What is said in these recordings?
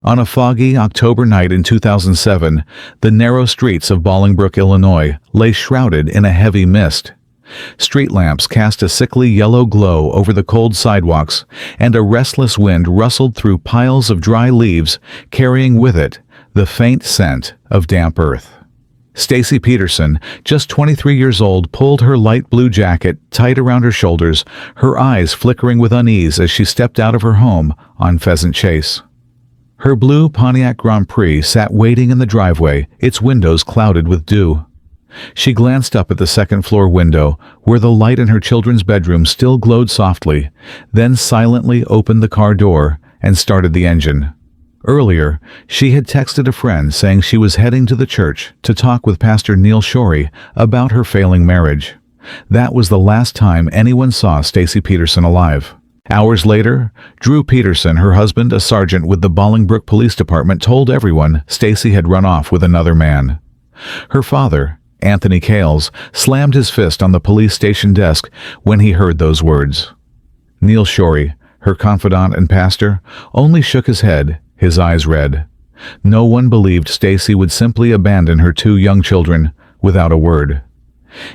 On a foggy October night in 2007, the narrow streets of Bolingbrook, Illinois, lay shrouded in a heavy mist. Street lamps cast a sickly yellow glow over the cold sidewalks, and a restless wind rustled through piles of dry leaves, carrying with it the faint scent of damp earth. Stacy Peterson, just 23 years old, pulled her light blue jacket tight around her shoulders, her eyes flickering with unease as she stepped out of her home on Pheasant Chase. Her blue Pontiac Grand Prix sat waiting in the driveway, its windows clouded with dew. She glanced up at the second-floor window, where the light in her children's bedroom still glowed softly, then silently opened the car door and started the engine. Earlier, she had texted a friend saying she was heading to the church to talk with Pastor Neil Shorey about her failing marriage. That was the last time anyone saw Stacy Peterson alive. Hours later, Drew Peterson, her husband, a sergeant with the Bolingbrook Police Department, told everyone Stacy had run off with another man. Her father, Anthony Cales, slammed his fist on the police station desk when he heard those words. Neil Shorey, her confidant and pastor, only shook his head, his eyes red. No one believed Stacy would simply abandon her two young children without a word.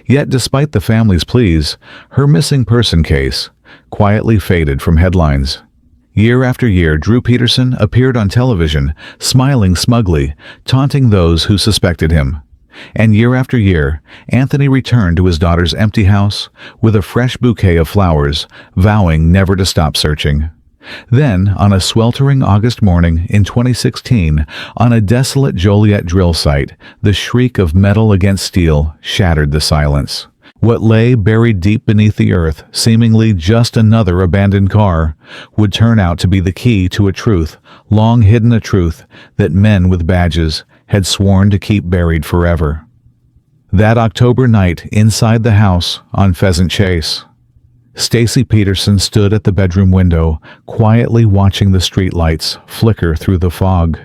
Yet despite the family's pleas, her missing person case quietly faded from headlines. Year after year, Drew Peterson appeared on television, smiling smugly, taunting those who suspected him. And year after year, Anthony returned to his daughter's empty house with a fresh bouquet of flowers, vowing never to stop searching. Then, on a sweltering August morning in 2016, on a desolate Joliet drill site, the shriek of metal against steel shattered the silence. What lay buried deep beneath the earth, seemingly just another abandoned car, would turn out to be the key to a truth, long hidden, a truth that men with badges had sworn to keep buried forever. That October night inside the house on Pheasant Chase, Stacy Peterson stood at the bedroom window, quietly watching the streetlights flicker through the fog.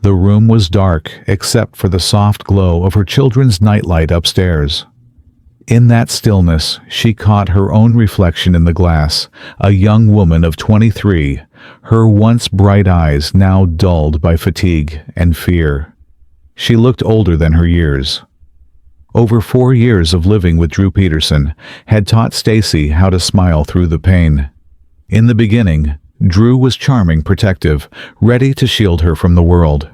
The room was dark except for the soft glow of her children's nightlight upstairs. In that stillness, she caught her own reflection in the glass, a young woman of 23, her once bright eyes now dulled by fatigue and fear. She looked older than her years. Over 4 years of living with Drew Peterson had taught Stacy how to smile through the pain. In the beginning, Drew was charming, protective, ready to shield her from the world.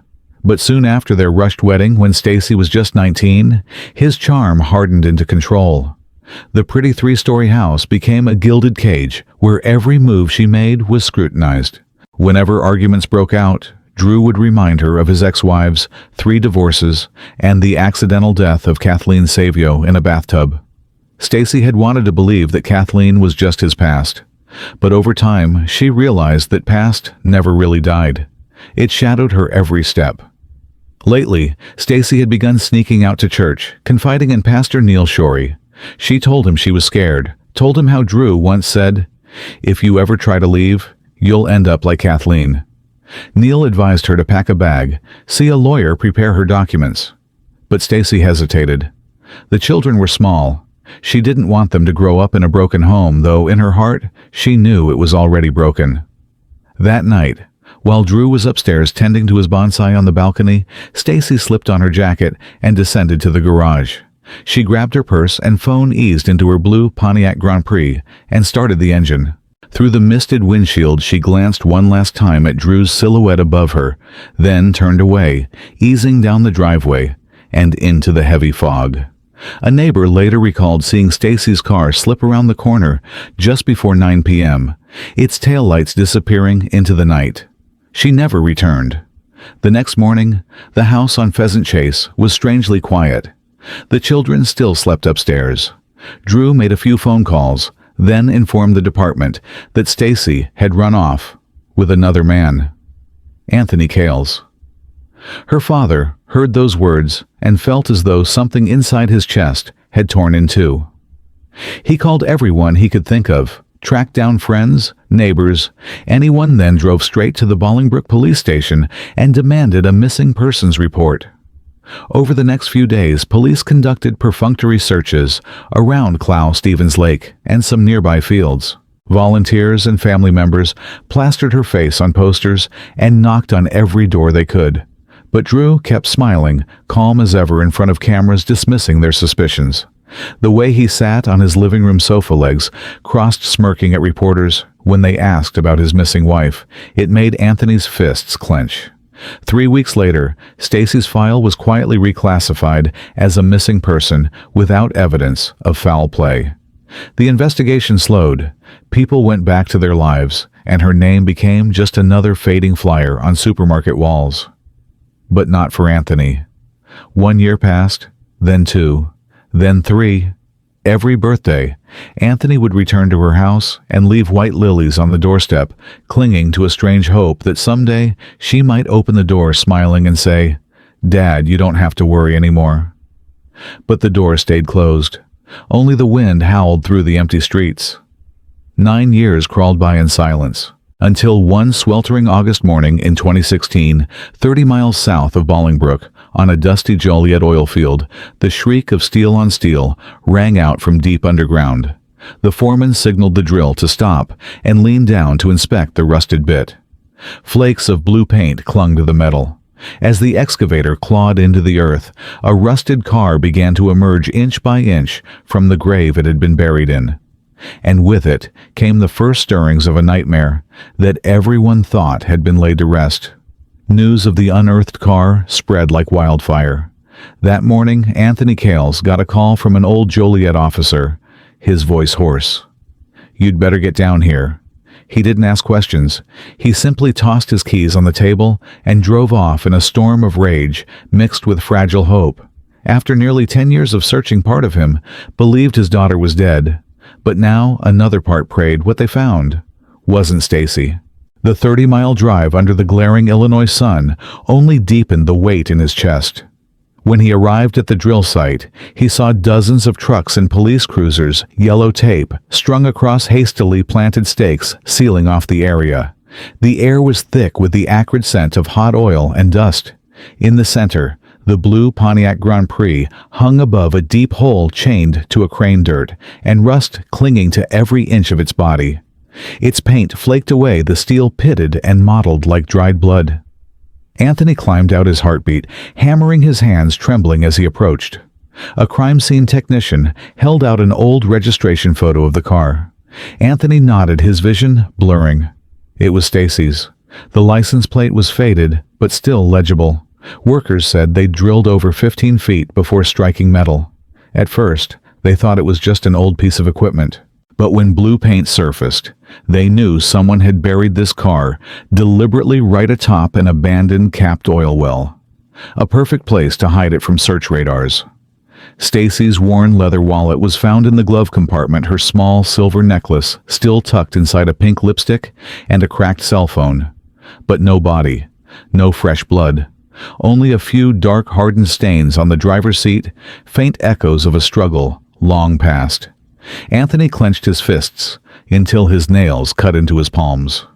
But soon after their rushed wedding, when Stacy was just 19, his charm hardened into control. The pretty 3-story house became a gilded cage where every move she made was scrutinized. Whenever arguments broke out, Drew would remind her of his ex-wives, 3 divorces, and the accidental death of Kathleen Savio in a bathtub. Stacy had wanted to believe that Kathleen was just his past. But over time, she realized that past never really died. It shadowed her every step. Lately, Stacy had begun sneaking out to church, confiding in Pastor Neil Shorey. She told him she was scared, told him how Drew once said, "If you ever try to leave, you'll end up like Kathleen." Neil advised her to pack a bag, see a lawyer, prepare her documents. But Stacy hesitated. The children were small. She didn't want them to grow up in a broken home, though in her heart, she knew it was already broken. That night, while Drew was upstairs tending to his bonsai on the balcony, Stacy slipped on her jacket and descended to the garage. She grabbed her purse and phone, eased into her blue Pontiac Grand Prix, and started the engine. Through the misted windshield, she glanced one last time at Drew's silhouette above her, then turned away, easing down the driveway and into the heavy fog. A neighbor later recalled seeing Stacy's car slip around the corner just before 9 p.m., its taillights disappearing into the night. She never returned. The next morning, the house on Pheasant Chase was strangely quiet. The children still slept upstairs. Drew made a few phone calls, then informed the department that Stacy had run off with another man, Anthony Cales. Her father heard those words and felt as though something inside his chest had torn in two. He called everyone he could think of, tracked down friends, neighbors, anyone, then drove straight to the Bolingbrook police station and demanded a missing persons report. Over the next few days, police conducted perfunctory searches around Clough Stevens Lake and some nearby fields. Volunteers and family members plastered her face on posters and knocked on every door they could. But Drew kept smiling, calm as ever in front of cameras dismissing their suspicions. The way he sat on his living room sofa legs, crossed smirking at reporters when they asked about his missing wife, it made Anthony's fists clench. 3 weeks later, Stacy's file was quietly reclassified as a missing person without evidence of foul play. The investigation slowed, people went back to their lives, and her name became just another fading flyer on supermarket walls. But not for Anthony. 1 year passed, then 2, then 3. Every birthday, Anthony would return to her house and leave white lilies on the doorstep, clinging to a strange hope that someday she might open the door smiling and say, "Dad, you don't have to worry anymore." But the door stayed closed. Only the wind howled through the empty streets. 9 years crawled by in silence, until one sweltering August morning in 2016, 30 miles south of Bolingbrook, on a dusty Joliet oil field, the shriek of steel on steel rang out from deep underground. The foreman signaled the drill to stop and leaned down to inspect the rusted bit. Flakes of blue paint clung to the metal. As the excavator clawed into the earth, a rusted car began to emerge inch by inch from the grave it had been buried in. And with it came the first stirrings of a nightmare that everyone thought had been laid to rest. News of the unearthed car spread like wildfire. That morning, Anthony Cales got a call from an old Joliet officer, his voice hoarse. "You'd better get down here." He didn't ask questions. He simply tossed his keys on the table and drove off in a storm of rage mixed with fragile hope. After nearly 10 years of searching, part of him believed his daughter was dead. But now another part prayed what they found wasn't Stacy. The 30-mile drive under the glaring Illinois sun only deepened the weight in his chest. When he arrived at the drill site, he saw dozens of trucks and police cruisers, yellow tape, strung across hastily planted stakes sealing off the area. The air was thick with the acrid scent of hot oil and dust. In the center, the blue Pontiac Grand Prix hung above a deep hole chained to a crane dirt, and rust clinging to every inch of its body. Its paint flaked away, the steel pitted and mottled like dried blood. Anthony climbed out, his heartbeat, hammering, his hands trembling as he approached. A crime scene technician held out an old registration photo of the car. Anthony nodded, his vision blurring. It was Stacy's. The license plate was faded, but still legible. Workers said they drilled over 15 feet before striking metal. At first, they thought it was just an old piece of equipment. But when blue paint surfaced, they knew someone had buried this car deliberately right atop an abandoned capped oil well. A perfect place to hide it from search radars. Stacy's worn leather wallet was found in the glove compartment, her small silver necklace still tucked inside a pink lipstick, and a cracked cell phone. But no body, no fresh blood. Only a few dark, hardened stains on the driver's seat, faint echoes of a struggle long past. Anthony clenched his fists until his nails cut into his palms.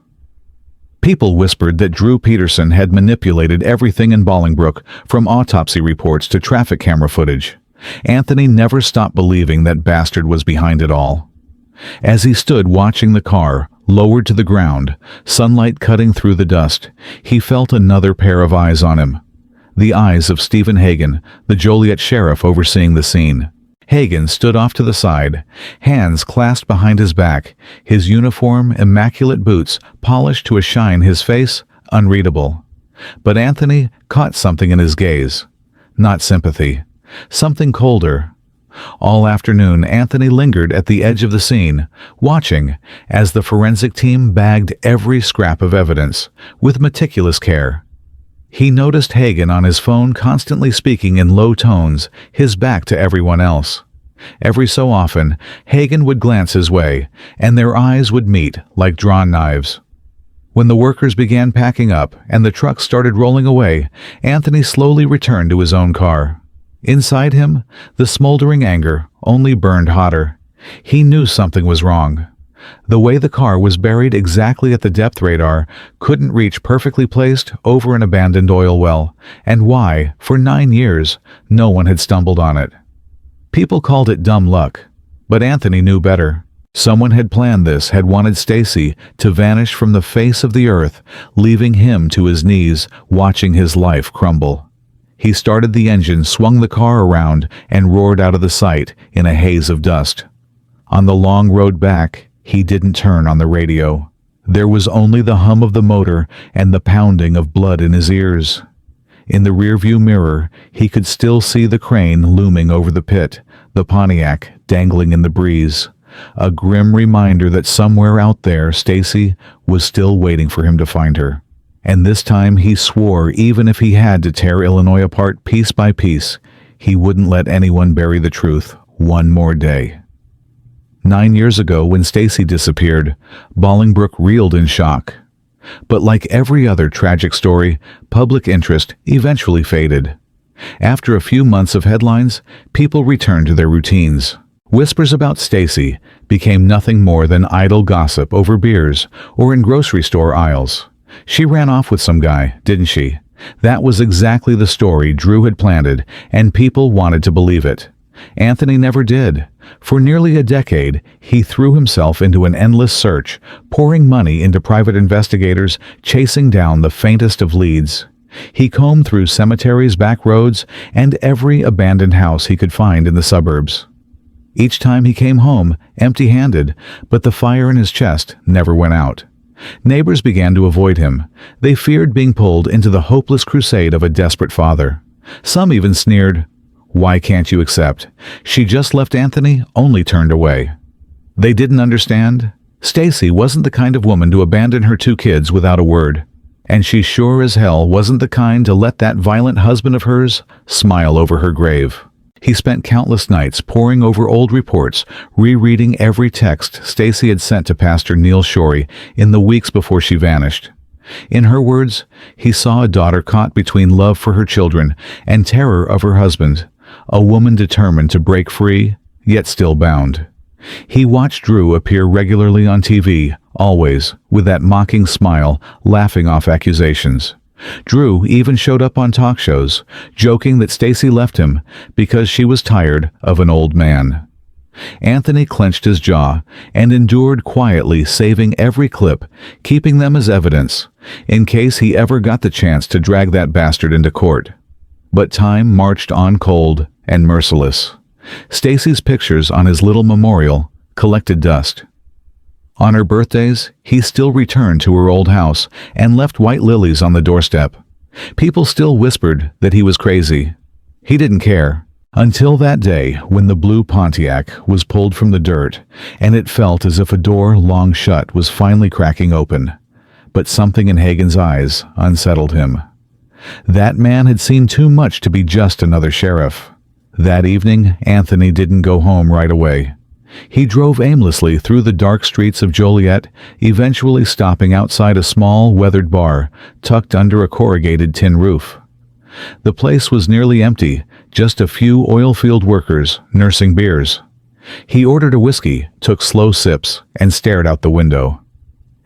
People whispered that Drew Peterson had manipulated everything in Bolingbrook, from autopsy reports to traffic camera footage. Anthony never stopped believing that bastard was behind it all. As he stood watching the car, lowered to the ground, sunlight cutting through the dust, he felt another pair of eyes on him. The eyes of Stephen Hagan, the Joliet sheriff overseeing the scene. Hagan stood off to the side, hands clasped behind his back, his uniform, immaculate boots polished to a shine, his face unreadable. But Anthony caught something in his gaze. Not sympathy. Something colder. All afternoon, Anthony lingered at the edge of the scene, watching as the forensic team bagged every scrap of evidence with meticulous care. He noticed Hagan on his phone, constantly speaking in low tones, his back to everyone else. Every so often, Hagan would glance his way, and their eyes would meet like drawn knives. When the workers began packing up and the trucks started rolling away, Anthony slowly returned to his own car. Inside him, the smoldering anger only burned hotter. He knew something was wrong. The way the car was buried exactly at the depth radar couldn't reach perfectly placed over an abandoned oil well, and why, for 9 years, no one had stumbled on it. People called it dumb luck, but Anthony knew better. Someone had planned this, had wanted Stacy to vanish from the face of the earth, leaving him to his knees, watching his life crumble. He started the engine, swung the car around, and roared out of the sight in a haze of dust. On the long road back, he didn't turn on the radio. There was only the hum of the motor and the pounding of blood in his ears. In the rearview mirror, he could still see the crane looming over the pit, the Pontiac dangling in the breeze. A grim reminder that somewhere out there Stacy was still waiting for him to find her. And this time he swore even if he had to tear Illinois apart piece by piece, he wouldn't let anyone bury the truth one more day. 9 years ago, when Stacy disappeared, Bolingbrook reeled in shock. But like every other tragic story, public interest eventually faded. After a few months of headlines, people returned to their routines. Whispers about Stacy became nothing more than idle gossip over beers or in grocery store aisles. She ran off with some guy, didn't she? That was exactly the story Drew had planted, and people wanted to believe it. Anthony never did. For nearly a decade, he threw himself into an endless search, pouring money into private investigators, chasing down the faintest of leads. He combed through cemeteries, back roads, and every abandoned house he could find in the suburbs. Each time he came home, empty-handed, but the fire in his chest never went out. Neighbors began to avoid him. They feared being pulled into the hopeless crusade of a desperate father. Some even sneered, "Why can't you accept? She just left Anthony, only turned away." They didn't understand. Stacy wasn't the kind of woman to abandon her 2 kids without a word. And she sure as hell wasn't the kind to let that violent husband of hers smile over her grave. He spent countless nights poring over old reports, rereading every text Stacy had sent to Pastor Neil Shorey in the weeks before she vanished. In her words, he saw a daughter caught between love for her children and terror of her husband, a woman determined to break free, yet still bound. He watched Drew appear regularly on TV, always with that mocking smile, laughing off accusations. Drew even showed up on talk shows, joking that Stacy left him because she was tired of an old man. Anthony clenched his jaw and endured quietly, saving every clip, keeping them as evidence, in case he ever got the chance to drag that bastard into court. But time marched on cold and merciless. Stacy's pictures on his little memorial collected dust. On her birthdays, he still returned to her old house and left white lilies on the doorstep. People still whispered that he was crazy. He didn't care. Until that day when the blue Pontiac was pulled from the dirt, and it felt as if a door long shut was finally cracking open. But something in Hagen's eyes unsettled him. That man had seen too much to be just another sheriff. That evening, Anthony didn't go home right away. He drove aimlessly through the dark streets of Joliet, eventually stopping outside a small, weathered bar, tucked under a corrugated tin roof. The place was nearly empty, just a few oil field workers nursing beers. He ordered a whiskey, took slow sips, and stared out the window.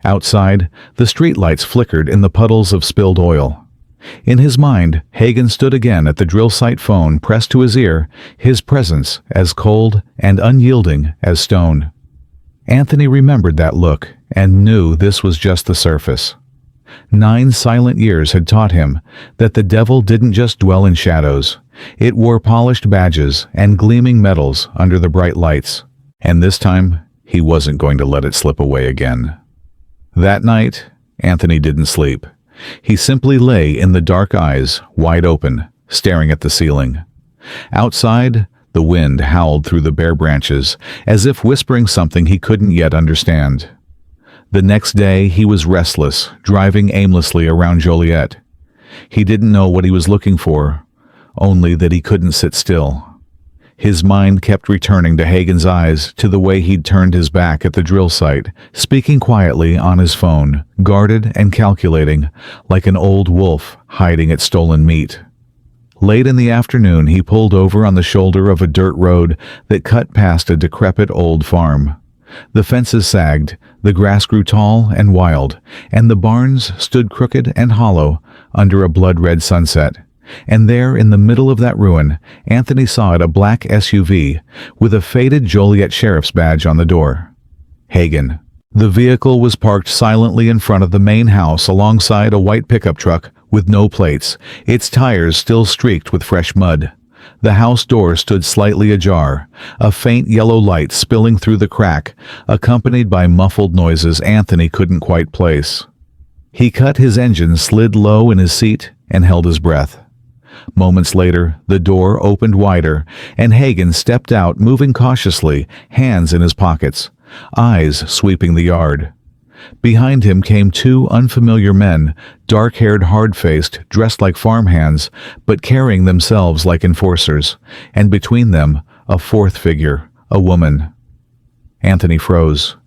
Outside, the streetlights flickered in the puddles of spilled oil. In his mind, Hagen stood again at the drill site phone pressed to his ear, his presence as cold and unyielding as stone. Anthony remembered that look and knew this was just the surface. 9 silent years had taught him that the devil didn't just dwell in shadows. It wore polished badges and gleaming medals under the bright lights. And this time, he wasn't going to let it slip away again. That night, Anthony didn't sleep. He simply lay in the dark eyes, wide open, staring at the ceiling. Outside, the wind howled through the bare branches, as if whispering something he couldn't yet understand. The next day, he was restless, driving aimlessly around Joliet. He didn't know what he was looking for, only that he couldn't sit still. His mind kept returning to Hagen's eyes, to the way he'd turned his back at the drill site, speaking quietly on his phone, guarded and calculating, like an old wolf hiding its stolen meat. Late in the afternoon, he pulled over on the shoulder of a dirt road that cut past a decrepit old farm. The fences sagged, the grass grew tall and wild, and the barns stood crooked and hollow under a blood-red sunset. And there, in the middle of that ruin, Anthony saw it, a black SUV with a faded Joliet sheriff's badge on the door. Hagen. The vehicle was parked silently in front of the main house alongside a white pickup truck with no plates, its tires still streaked with fresh mud. The house door stood slightly ajar, a faint yellow light spilling through the crack, accompanied by muffled noises Anthony couldn't quite place. He cut his engine, slid low in his seat, and held his breath. Moments later, the door opened wider, and Hagen stepped out, moving cautiously, hands in his pockets, eyes sweeping the yard. Behind him came two unfamiliar men, dark-haired, hard-faced, dressed like farmhands, but carrying themselves like enforcers, and between them, a fourth figure, a woman. Anthony froze.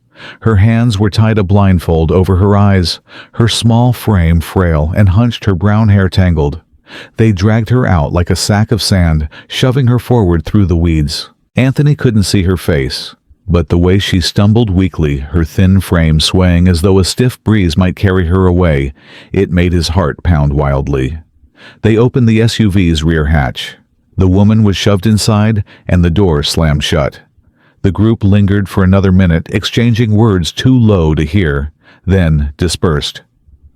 Her hands were tied a blindfold over her eyes, her small frame frail and hunched, her brown hair tangled. They dragged her out like a sack of sand, shoving her forward through the weeds. Anthony couldn't see her face, but the way she stumbled weakly, her thin frame swaying as though a stiff breeze might carry her away, it made his heart pound wildly. They opened the SUV's rear hatch. The woman was shoved inside, and the door slammed shut. The group lingered for another minute, exchanging words too low to hear, then dispersed.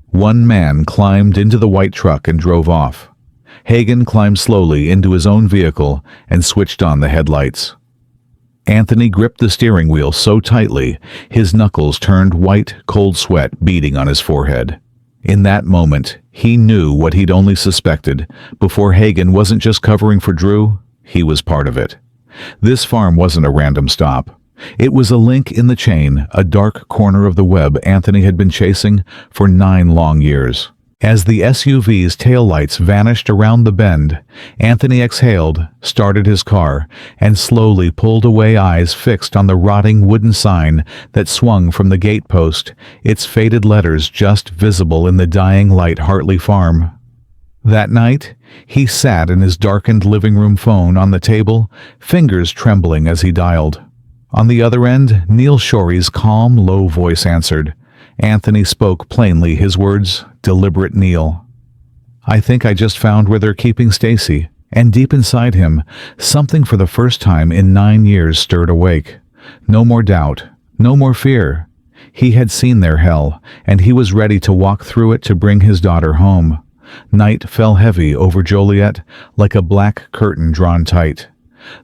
One man climbed into the white truck and drove off. Hagen climbed slowly into his own vehicle and switched on the headlights. Anthony gripped the steering wheel so tightly, his knuckles turned white, cold sweat beading on his forehead. In that moment, he knew what he'd only suspected. Before, Hagen wasn't just covering for Drew, he was part of it. This farm wasn't a random stop. It was a link in the chain, a dark corner of the web Anthony had been chasing for 9 long years. As the SUV's taillights vanished around the bend, Anthony exhaled, started his car, and slowly pulled away, eyes fixed on the rotting wooden sign that swung from the gate post, its faded letters just visible in the dying light. Hartley Farm. That night, he sat in his darkened living room, phone on the table, fingers trembling as he dialed. On the other end, Neil Shorey's calm, low voice answered. Anthony spoke plainly, his words deliberate. "Neil, I think I just found where they're keeping Stacy." And deep inside him, something for the first time in 9 years stirred awake. No more doubt, no more fear. He had seen their hell, and he was ready to walk through it to bring his daughter home. Night fell heavy over Joliet, like a black curtain drawn tight.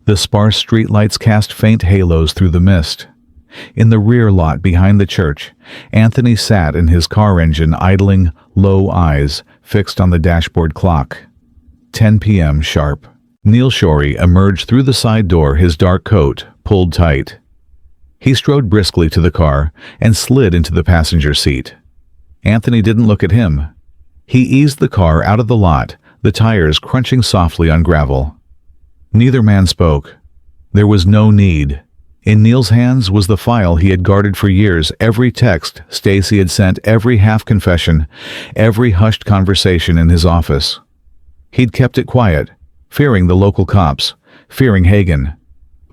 The sparse streetlights cast faint halos through the mist. In the rear lot behind the church, Anthony sat in his car engine, idling, low eyes fixed on the dashboard clock. 10 p.m. sharp. Neil Shorey emerged through the side door, his dark coat pulled tight. He strode briskly to the car and slid into the passenger seat. Anthony didn't look at him. He eased the car out of the lot, the tires crunching softly on gravel. Neither man spoke. There was no need. In Neil's hands was the file he had guarded for years, every text Stacy had sent, every half-confession, every hushed conversation in his office. He'd kept it quiet, fearing the local cops, fearing Hagen.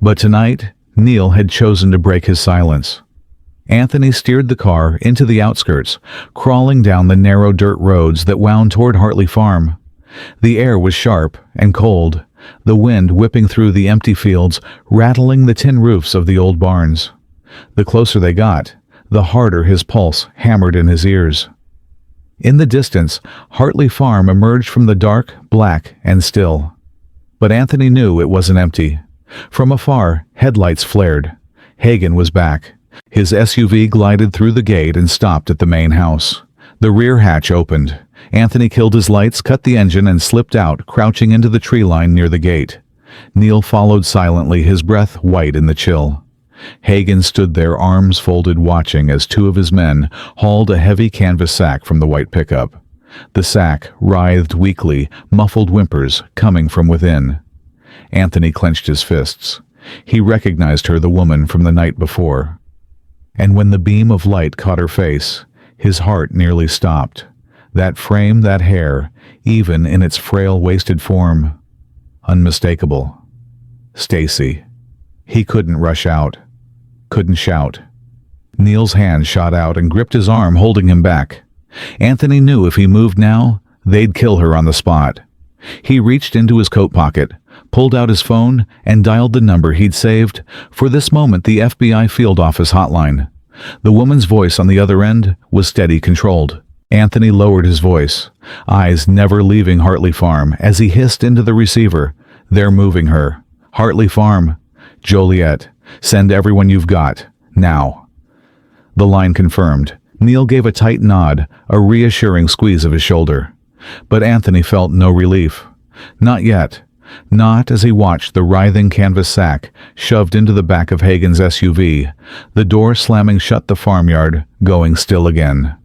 But tonight, Neil had chosen to break his silence. Anthony steered the car into the outskirts, crawling down the narrow dirt roads that wound toward Hartley Farm. The air was sharp and cold, the wind whipping through the empty fields, rattling the tin roofs of the old barns. The closer they got, the harder his pulse hammered in his ears. In the distance, Hartley Farm emerged from the dark, black, and still. But Anthony knew it wasn't empty. From afar, headlights flared. Hagen was back. His SUV glided through the gate and stopped at the main house. The rear hatch opened. Anthony killed his lights, cut the engine, and slipped out, crouching into the tree line near the gate. Neil followed silently, his breath white in the chill. Hagen stood there, arms folded, watching as 2 of his men hauled a heavy canvas sack from the white pickup. The sack writhed weakly, muffled whimpers coming from within. Anthony clenched his fists. He recognized her, the woman from the night before. And when the beam of light caught her face, his heart nearly stopped. That frame, that hair, even in its frail, wasted form. Unmistakable. Stacy. He couldn't rush out. Couldn't shout. Neil's hand shot out and gripped his arm, holding him back. Anthony knew if he moved now, they'd kill her on the spot. He reached into his coat pocket, pulled out his phone, and dialed the number he'd saved. For this moment, the FBI field office hotline. The woman's voice on the other end was steady, controlled. Anthony lowered his voice, eyes never leaving Hartley Farm, as he hissed into the receiver. "They're moving her. Hartley Farm. Joliet. Send everyone you've got. Now." The line confirmed. Neil gave a tight nod, a reassuring squeeze of his shoulder. But Anthony felt no relief. Not yet. Not as he watched the writhing canvas sack shoved into the back of Hagen's SUV, the door slamming shut the farmyard, going still again.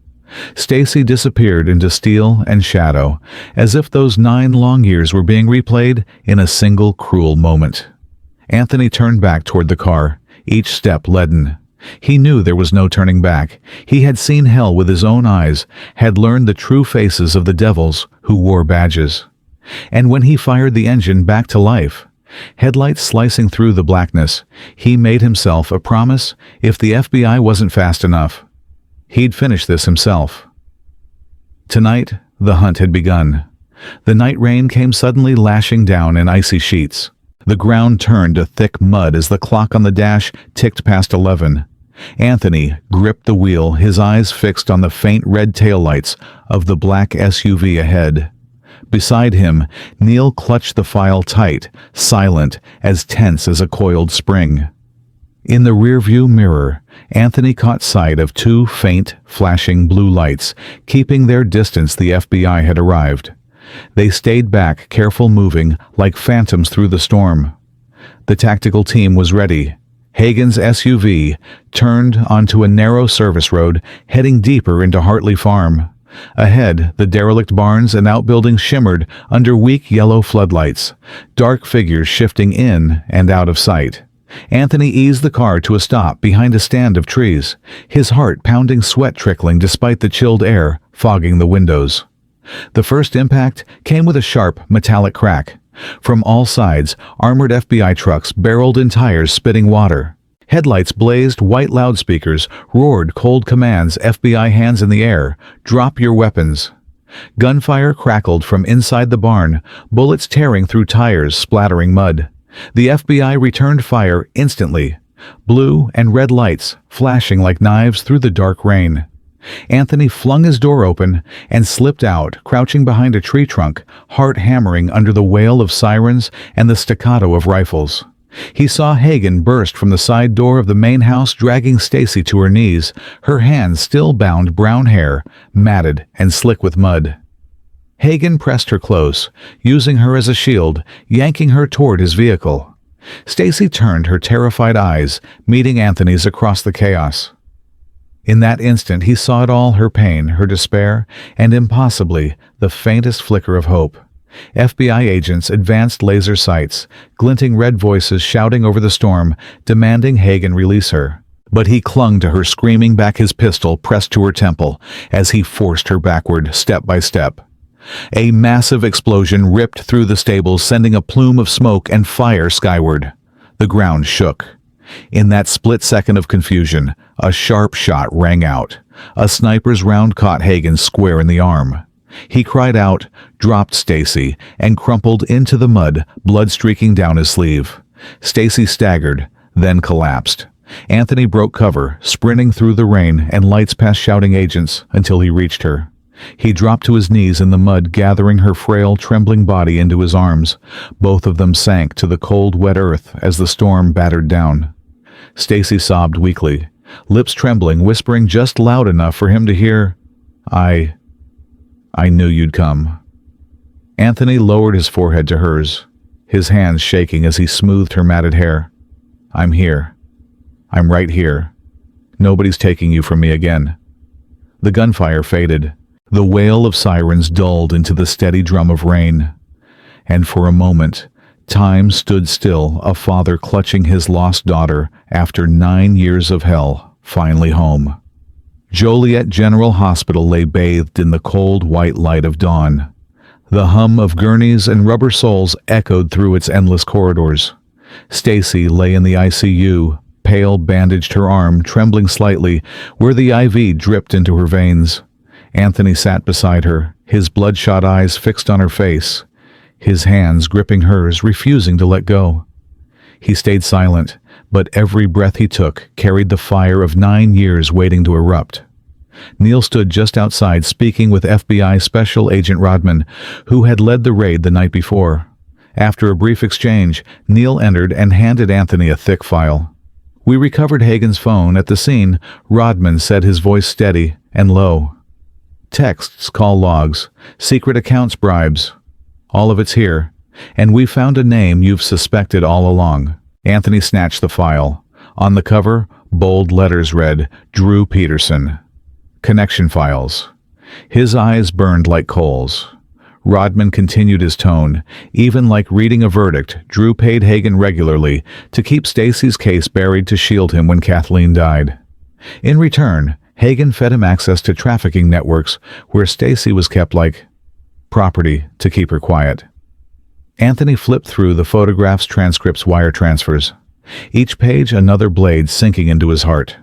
Stacy disappeared into steel and shadow, as if those 9 long years were being replayed in a single cruel moment. Anthony turned back toward the car, each step leaden. He knew there was no turning back. He had seen hell with his own eyes, had learned the true faces of the devils who wore badges. And when he fired the engine back to life, headlights slicing through the blackness, he made himself a promise: if the FBI wasn't fast enough, he'd finish this himself. Tonight, the hunt had begun. The night rain came suddenly lashing down in icy sheets. The ground turned to thick mud as the clock on the dash ticked past 11. Anthony gripped the wheel, his eyes fixed on the faint red taillights of the black SUV ahead. Beside him, Neil clutched the file tight, silent, as tense as a coiled spring. In the rearview mirror, Anthony caught sight of 2 faint, flashing blue lights, keeping their distance. The FBI had arrived. They stayed back, careful, moving like phantoms through the storm. The tactical team was ready. Hagen's SUV turned onto a narrow service road, heading deeper into Hartley Farm. Ahead, the derelict barns and outbuildings shimmered under weak yellow floodlights, dark figures shifting in and out of sight. Anthony eased the car to a stop behind a stand of trees, his heart pounding, sweat trickling despite the chilled air fogging the windows. The first impact came with a sharp, metallic crack. From all sides, armored FBI trucks barreled in tires spitting water. Headlights blazed, white loudspeakers roared cold commands, FBI hands in the air, drop your weapons. Gunfire crackled from inside the barn, bullets tearing through tires, splattering mud. The FBI returned fire instantly, blue and red lights flashing like knives through the dark rain. Anthony flung his door open and slipped out, crouching behind a tree trunk, heart hammering under the wail of sirens and the staccato of rifles. He saw Hagen burst from the side door of the main house, dragging Stacy to her knees, her hands still bound, brown hair matted and slick with mud. Hagen pressed her close, using her as a shield, yanking her toward his vehicle. Stacy turned her terrified eyes, meeting Anthony's across the chaos. In that instant he saw it all, her pain, her despair, and impossibly the faintest flicker of hope. FBI agents advanced laser sights, glinting red voices shouting over the storm, demanding Hagen release her. But he clung to her, screaming back, his pistol pressed to her temple as he forced her backward, step by step. A massive explosion ripped through the stables, sending a plume of smoke and fire skyward. The ground shook. In that split second of confusion, a sharp shot rang out. A sniper's round caught Hagen square in the arm. He cried out, dropped Stacy, and crumpled into the mud, blood streaking down his sleeve. Stacy staggered, then collapsed. Anthony broke cover, sprinting through the rain and lights past shouting agents until he reached her. He dropped to his knees in the mud, gathering her frail, trembling body into his arms. Both of them sank to the cold, wet earth as the storm battered down. Stacy sobbed weakly, lips trembling, whispering just loud enough for him to hear, I knew you'd come." Anthony lowered his forehead to hers, his hands shaking as he smoothed her matted hair. "I'm here. I'm right here. Nobody's taking you from me again." The gunfire faded. The wail of sirens dulled into the steady drum of rain. And for a moment, time stood still, a father clutching his lost daughter after 9 years of hell, finally home. Joliet General Hospital lay bathed in the cold white light of dawn. The hum of gurneys and rubber soles echoed through its endless corridors. Stacy lay in the ICU, pale, bandaged her arm, trembling slightly, where the IV dripped into her veins. Anthony sat beside her, his bloodshot eyes fixed on her face, his hands gripping hers, refusing to let go. He stayed silent, but every breath he took carried the fire of 9 years waiting to erupt. Neil stood just outside speaking with FBI Special Agent Rodman, who had led the raid the night before. After a brief exchange, Neil entered and handed Anthony a thick file. "We recovered Hagen's phone at the scene," Rodman said, his voice steady and low. "Texts, call logs, secret accounts, bribes. All of it's here. And we found a name you've suspected all along." Anthony snatched the file. On the cover, bold letters read, "Drew Peterson. Connection files." His eyes burned like coals. Rodman continued his tone. "Even like reading a verdict, Drew paid Hagen regularly to keep Stacy's case buried to shield him when Kathleen died. In return, Hagen fed him access to trafficking networks where Stacy was kept like property to keep her quiet." Anthony flipped through the photographs, transcripts, wire transfers. Each page another blade sinking into his heart.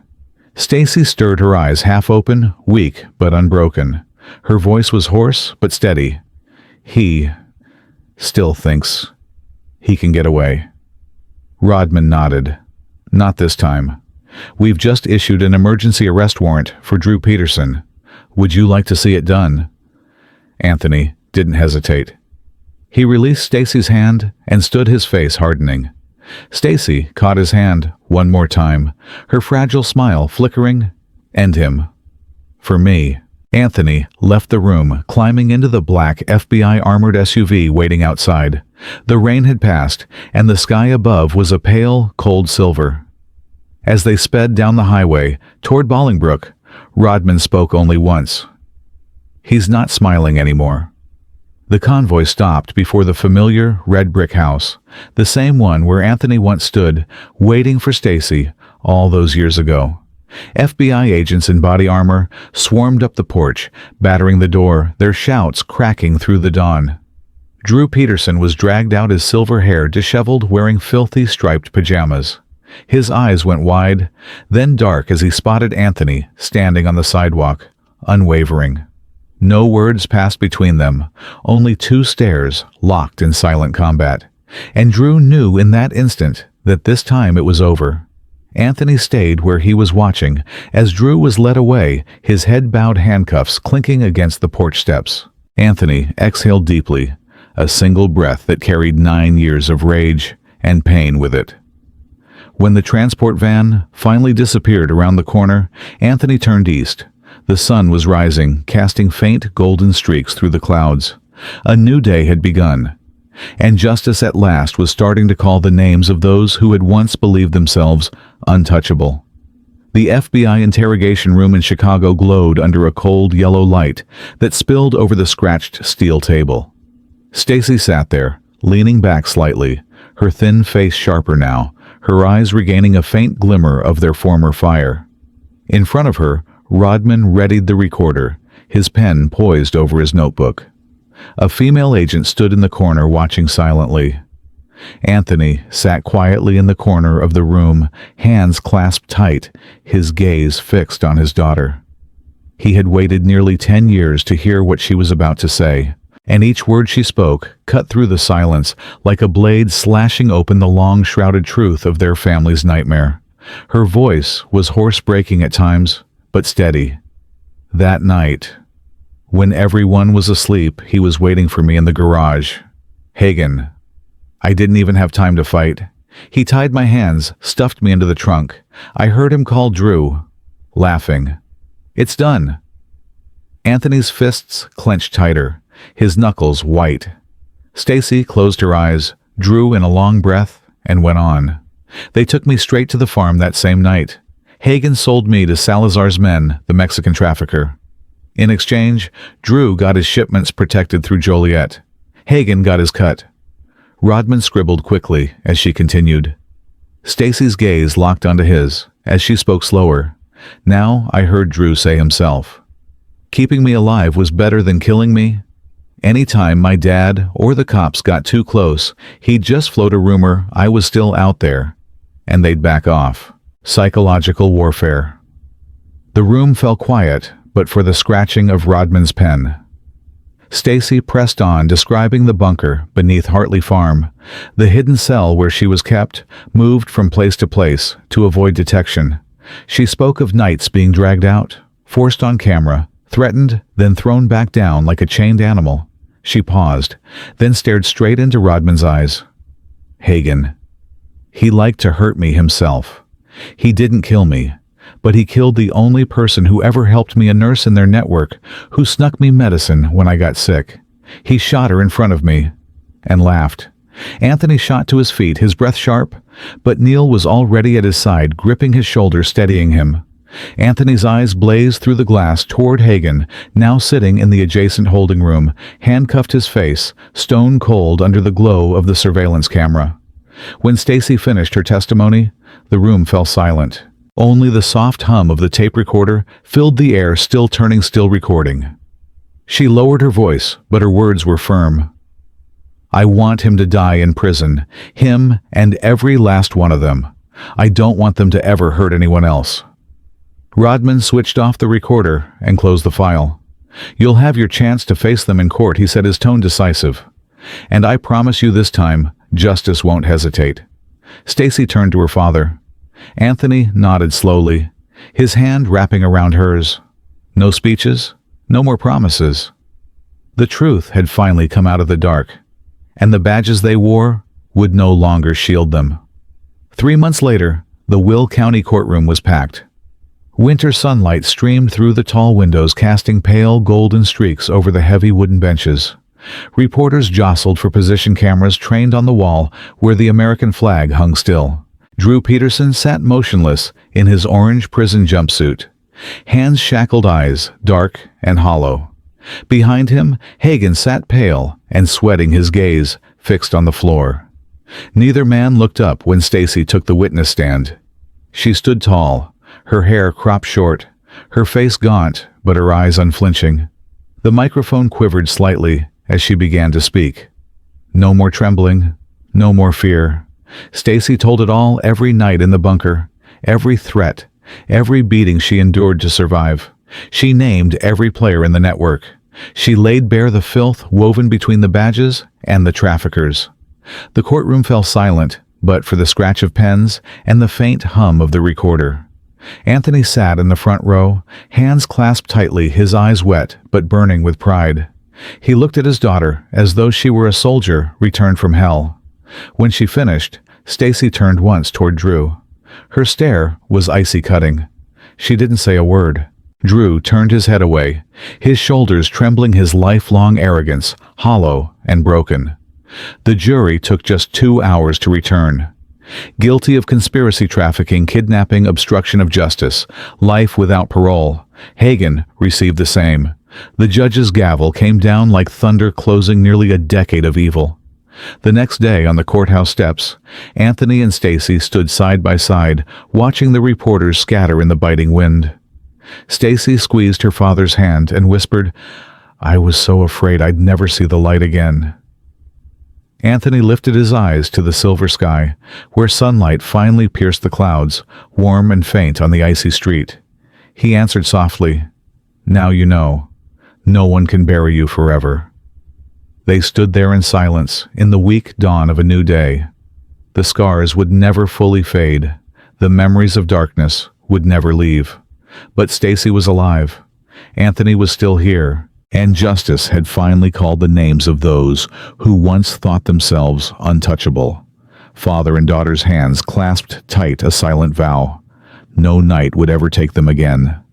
Stacy stirred, her eyes half open, weak but unbroken. Her voice was hoarse but steady. "He still thinks he can get away." Rodman nodded. "Not this time. We've just issued an emergency arrest warrant for Drew Peterson. Would you like to see it done?" Anthony didn't hesitate. He released Stacy's hand and stood, his face hardening. Stacy caught his hand one more time, her fragile smile flickering. "End him. For me." Anthony left the room, climbing into the black FBI armored SUV waiting outside. The rain had passed, and the sky above was a pale, cold silver. As they sped down the highway toward Bolingbrook, Rodman spoke only once. "He's not smiling anymore." The convoy stopped before the familiar red brick house, the same one where Anthony once stood, waiting for Stacy all those years ago. FBI agents in body armor swarmed up the porch, battering the door, their shouts cracking through the dawn. Drew Peterson was dragged out, his silver hair disheveled, wearing filthy striped pajamas. His eyes went wide, then dark as he spotted Anthony standing on the sidewalk, unwavering. No words passed between them, only two stares locked in silent combat. And Drew knew in that instant that this time it was over. Anthony stayed where he was watching as Drew was led away, his head bowed, handcuffs clinking against the porch steps. Anthony exhaled deeply, a single breath that carried 9 years of rage and pain with it. When the transport van finally disappeared around the corner, Anthony turned east. The sun was rising, casting faint golden streaks through the clouds. A new day had begun, and justice at last was starting to call the names of those who had once believed themselves untouchable. The FBI interrogation room in Chicago glowed under a cold yellow light that spilled over the scratched steel table. Stacy sat there, leaning back slightly, her thin face sharper now, her eyes regaining a faint glimmer of their former fire. In front of her, Rodman readied the recorder, his pen poised over his notebook. A female agent stood in the corner watching silently. Anthony sat quietly in the corner of the room, hands clasped tight, his gaze fixed on his daughter. He had waited nearly 10 years to hear what she was about to say, and each word she spoke cut through the silence like a blade slashing open the long shrouded truth of their family's nightmare. Her voice was hoarse-breaking at times, but steady. "That night, when everyone was asleep, he was waiting for me in the garage. Hagen. I didn't even have time to fight. He tied my hands, stuffed me into the trunk. I heard him call Drew, laughing. 'It's done.'" Anthony's fists clenched tighter, his knuckles white. Stacy closed her eyes, drew in a long breath, and went on. "They took me straight to the farm that same night. Hagen sold me to Salazar's men, the Mexican trafficker. In exchange, Drew got his shipments protected through Joliet. Hagen got his cut." Rodman scribbled quickly as she continued. Stacy's gaze locked onto his as she spoke slower. "Now I heard Drew say himself, 'Keeping me alive was better than killing me.' Any time my dad or the cops got too close, he'd just float a rumor I was still out there, and they'd back off. Psychological warfare." The room fell quiet, but for the scratching of Rodman's pen. Stacy pressed on, describing the bunker beneath Hartley Farm, the hidden cell where she was kept, moved from place to place to avoid detection. She spoke of nights being dragged out, forced on camera, threatened, then thrown back down like a chained animal. She paused, then stared straight into Rodman's eyes. Hagen. He liked to hurt me himself. He didn't kill me, but he killed the only person who ever helped me, a nurse in their network, who snuck me medicine when I got sick. He shot her in front of me and laughed. Anthony shot to his feet, his breath sharp, but Neil was already at his side, gripping his shoulder, steadying him. Anthony's eyes blazed through the glass toward Hagen, now sitting in the adjacent holding room, handcuffed, his face stone cold under the glow of the surveillance camera. When Stacy finished her testimony, the room fell silent. Only the soft hum of the tape recorder filled the air, still turning, still recording. She lowered her voice, but her words were firm. I want him to die in prison, him and every last one of them. I don't want them to ever hurt anyone else. Rodman switched off the recorder and closed the file. You'll have your chance to face them in court, he said, his tone decisive. And I promise you this time, justice won't hesitate. Stacy turned to her father. Anthony nodded slowly, his hand wrapping around hers. No speeches, no more promises. The truth had finally come out of the dark, and the badges they wore would no longer shield them. 3 months later, the Will County courtroom was packed. Winter sunlight streamed through the tall windows, casting pale golden streaks over the heavy wooden benches. Reporters jostled for position, cameras trained on the wall where the American flag hung still. Drew Peterson sat motionless in his orange prison jumpsuit, hands shackled, eyes dark and hollow. Behind him, Hagen sat pale and sweating, his gaze fixed on the floor. Neither man looked up when Stacy took the witness stand. She stood tall, her hair cropped short, her face gaunt but her eyes unflinching. The microphone quivered slightly as she began to speak. No more trembling, no more fear. Stacy told it all, every night in the bunker, every threat, every beating she endured to survive. She named every player in the network. She laid bare the filth woven between the badges and the traffickers. The courtroom fell silent, but for the scratch of pens and the faint hum of the recorder. Anthony sat in the front row, hands clasped tightly, his eyes wet but burning with pride. He looked at his daughter as though she were a soldier returned from hell. When she finished, Stacy turned once toward Drew. Her stare was icy cutting. She didn't say a word. Drew turned his head away, his shoulders trembling, his lifelong arrogance hollow and broken. The jury took just 2 hours to return. Guilty of conspiracy, trafficking, kidnapping, obstruction of justice, life without parole. Hagen received the same. The judge's gavel came down like thunder, closing nearly a decade of evil. The next day, on the courthouse steps, Anthony and Stacy stood side by side, watching the reporters scatter in the biting wind. Stacy squeezed her father's hand and whispered, I was so afraid I'd never see the light again. Anthony lifted his eyes to the silver sky, where sunlight finally pierced the clouds, warm and faint on the icy street. He answered softly, Now you know. No one can bury you forever. They stood there in silence, in the weak dawn of a new day. The scars would never fully fade. The memories of darkness would never leave. But Stacy was alive. Anthony was still here, and justice had finally called the names of those who once thought themselves untouchable. Father and daughter's hands clasped tight, a silent vow. No night would ever take them again.